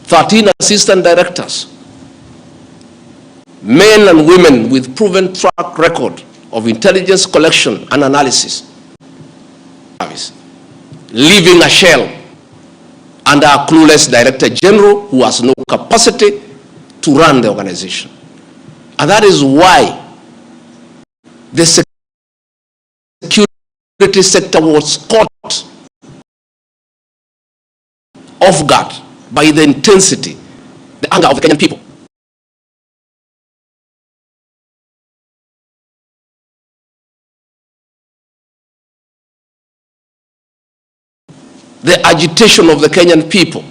13 assistant directors, men and women with proven track record of intelligence collection and analysis, leaving a shell under a clueless Director General who has no capacity to run the organization. And that is why the security sector was caught off guard by the intensity, the anger of the Kenyan people. The agitation of the Kenyan people.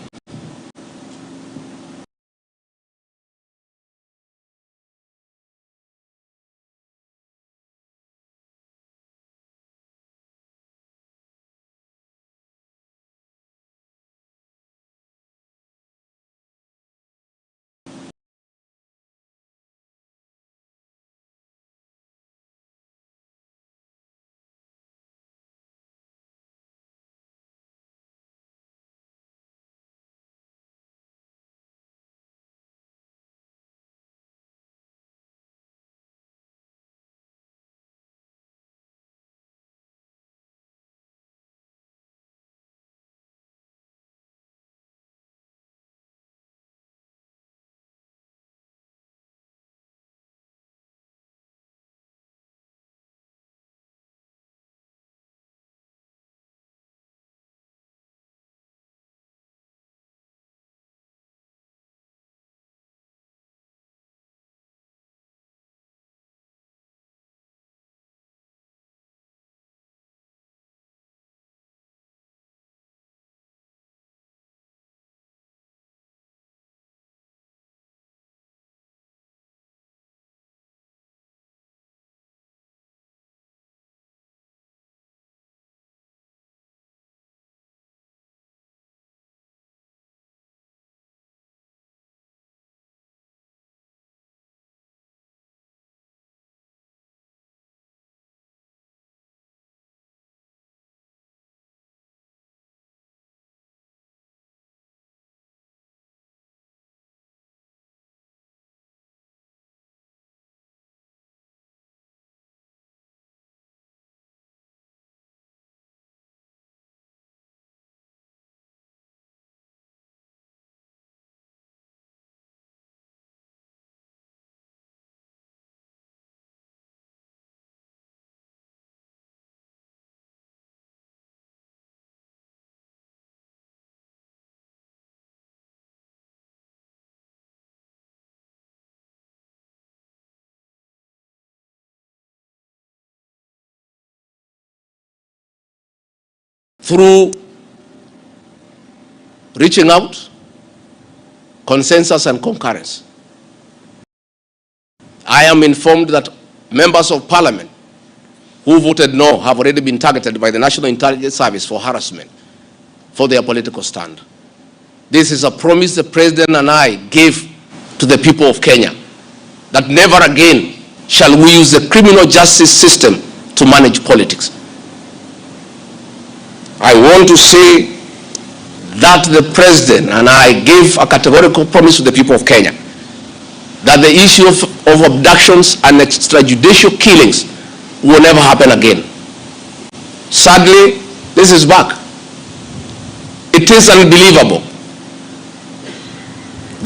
Through reaching out, consensus and concurrence. I am informed that members of parliament who voted no have already been targeted by the National Intelligence Service for harassment for their political stand. This is a promise the President and I gave to the people of Kenya, that never again shall we use the criminal justice system to manage politics. I want to say that the President and I gave a categorical promise to the people of Kenya that the issue of abductions and extrajudicial killings will never happen again. Sadly, this is back. It is unbelievable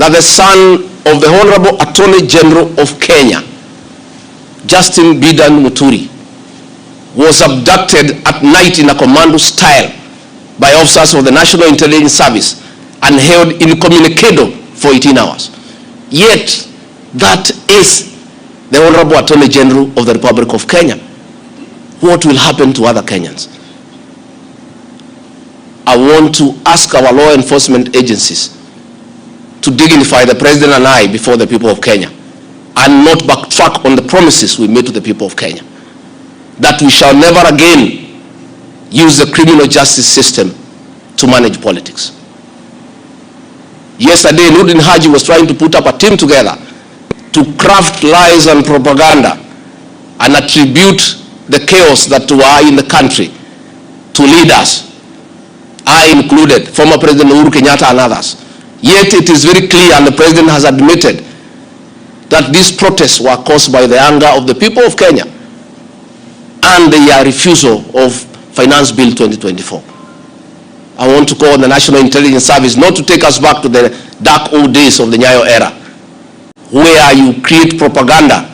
that the son of the Honorable Attorney General of Kenya, Justin Bidan Muturi, was abducted at night in a commando style by officers of the National Intelligence Service and held incommunicado for 18 hours. Yet, that is the Honorable Attorney General of the Republic of Kenya. What will happen to other Kenyans? I want to ask our law enforcement agencies to dignify the President and I before the people of Kenya and not backtrack on the promises we made to the people of Kenya, that we shall never again use the criminal justice system to manage politics. Yesterday, Nurdin Haji was trying to put up a team together to craft lies and propaganda and attribute the chaos that were in the country to leaders, I included, former President Uhuru Kenyatta and others, Yet it is very clear, and the president has admitted, that these protests were caused by the anger of the people of Kenya and their refusal of Finance Bill 2024. I want to call on the National Intelligence Service not to take us back to the dark old days of the Nyayo era, where you create propaganda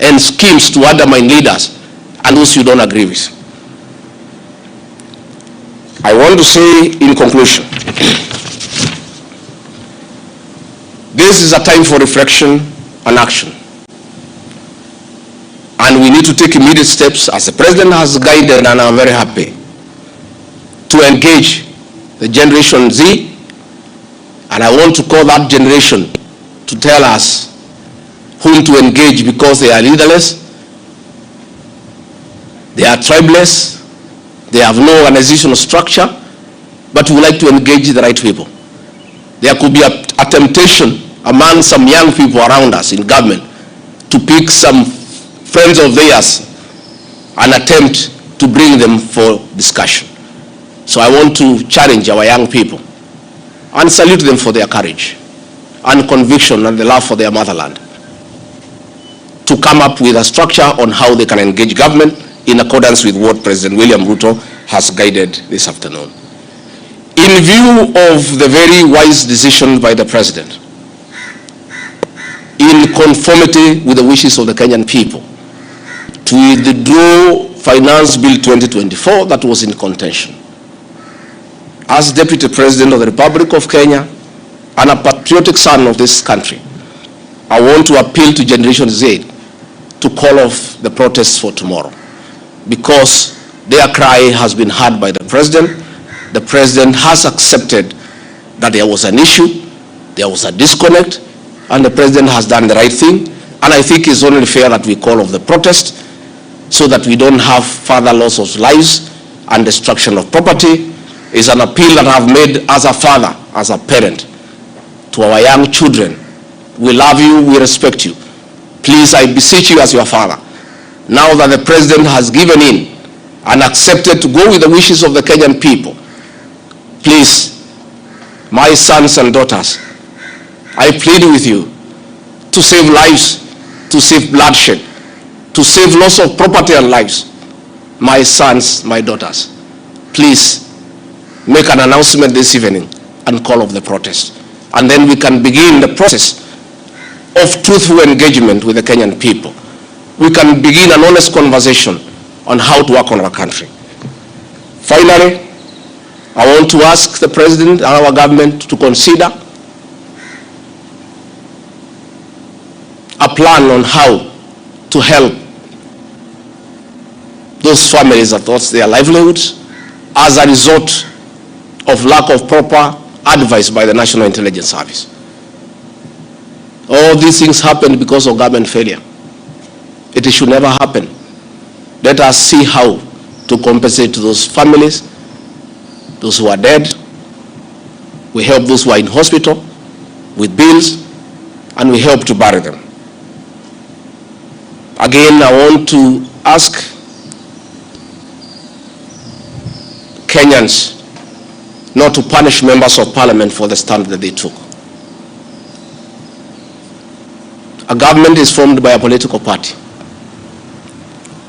and schemes to undermine leaders and those you don't agree with. I want to say in conclusion, this is a time for reflection and action. And we need to take immediate steps, as the president has guided, and I'm very happy, to engage the Generation Z. And I want to call that generation to tell us whom to engage, because they are leaderless, they are tribeless, they have no organizational structure, but we like to engage the right people. There could be a temptation among some young people around us in government to pick some friends of theirs and attempt to bring them for discussion. So I want to challenge our young people and salute them for their courage and conviction and the love for their motherland to come up with a structure on how they can engage government in accordance with what President William Ruto has guided this afternoon. In view of the very wise decision by the president, in conformity with the wishes of the Kenyan people, to withdraw Finance Bill 2024 that was in contention, as Deputy President of the Republic of Kenya and a patriotic son of this country, I want to appeal to Generation Z to call off the protests for tomorrow, because their cry has been heard by the president. The president has accepted that there was an issue, there was a disconnect, and the president has done the right thing. And I think it's only fair that we call off the protest so that we don't have further loss of lives and destruction of property. It's an appeal that I've made as a father, as a parent, to our young children. We love you, we respect you. Please, I beseech you as your father, now that the president has given in and accepted to go with the wishes of the Kenyan people, please, my sons and daughters, I plead with you to save lives, to save bloodshed, to save loss of property and lives. My sons, my daughters, please make an announcement this evening and call off the protest. And then we can begin the process of truthful engagement with the Kenyan people. We can begin an honest conversation on how to work on our country. Finally, I want to ask the president and our government to consider a plan on how to help those families that lost their livelihoods as a result of lack of proper advice by the National Intelligence Service. All these things happen because of government failure. It should never happen. Let us see how to compensate to those families, those who are dead. We help those who are in hospital with bills, and we help to bury them. Again, I want to ask Kenyans not to punish members of parliament for the stand that they took. A government is formed by a political party.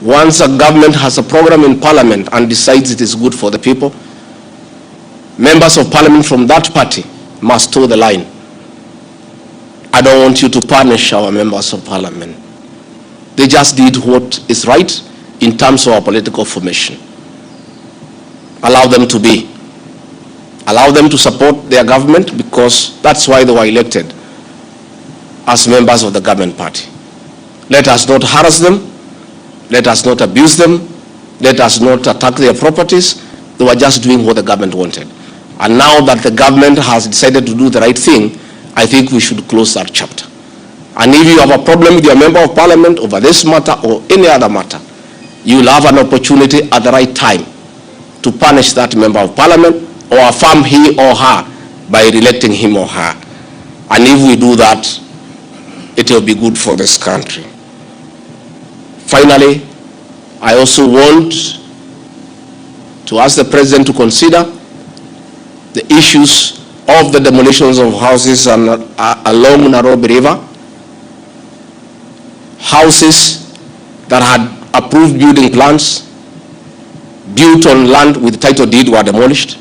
Once a government has a program in parliament and decides it is good for the people, members of parliament from that party must toe the line. I don't want you to punish our members of parliament. They just did what is right in terms of our political formation. Allow them to be. Allow them to support their government, because that's why they were elected as members of the government party. Let us not harass them. Let us not abuse them. Let us not attack their properties. They were just doing what the government wanted. And now that the government has decided to do the right thing, I think we should close that chapter. And if you have a problem with your member of parliament over this matter or any other matter, you will have an opportunity at the right time to punish that member of parliament or affirm he or her by re-electing him or her. And if we do that, it will be good for this country. Finally, I also want to ask the president to consider the issues of the demolitions of houses along Nairobi River. Houses that had approved building plans, built on land with title deed, were demolished,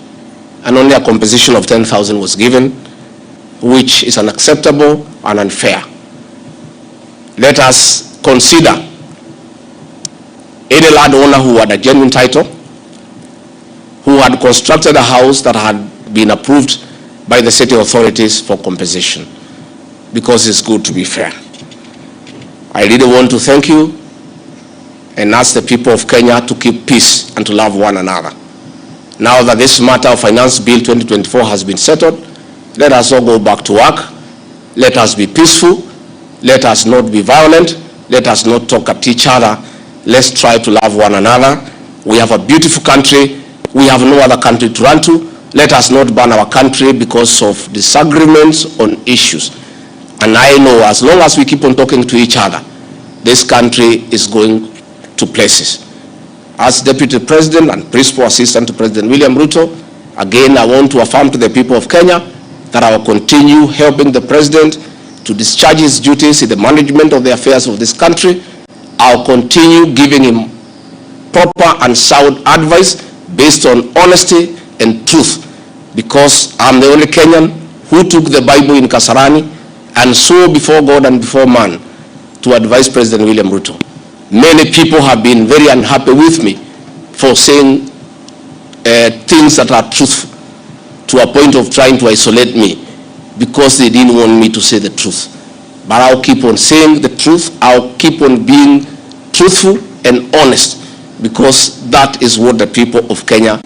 and only a compensation of 10,000 was given, which is unacceptable and unfair. Let us consider any landowner who had a genuine title, who had constructed a house that had been approved by the city authorities for compensation, because it's good to be fair. I really want to thank you and ask the people of Kenya to keep peace and to love one another. Now that this matter of Finance Bill 2024 has been settled, let us all go back to work. Let us be peaceful. Let us not be violent. Let us not talk at each other. Let's try to love one another. We have a beautiful country. We have no other country to run to. Let us not burn our country because of disagreements on issues. And I know as long as we keep on talking to each other, this country is going to places. As Deputy President and Principal Assistant to President William Ruto, again I want to affirm to the people of Kenya that I will continue helping the President to discharge his duties in the management of the affairs of this country. I'll continue giving him proper and sound advice based on honesty and truth, because I'm the only Kenyan who took the Bible in Kasarani and swore before God and before man to advise President William Ruto. Many people have been very unhappy with me for saying things that are truthful, to a point of trying to isolate me because they didn't want me to say the truth. But I'll keep on saying the truth. I'll keep on being truthful and honest, because that is what the people of Kenya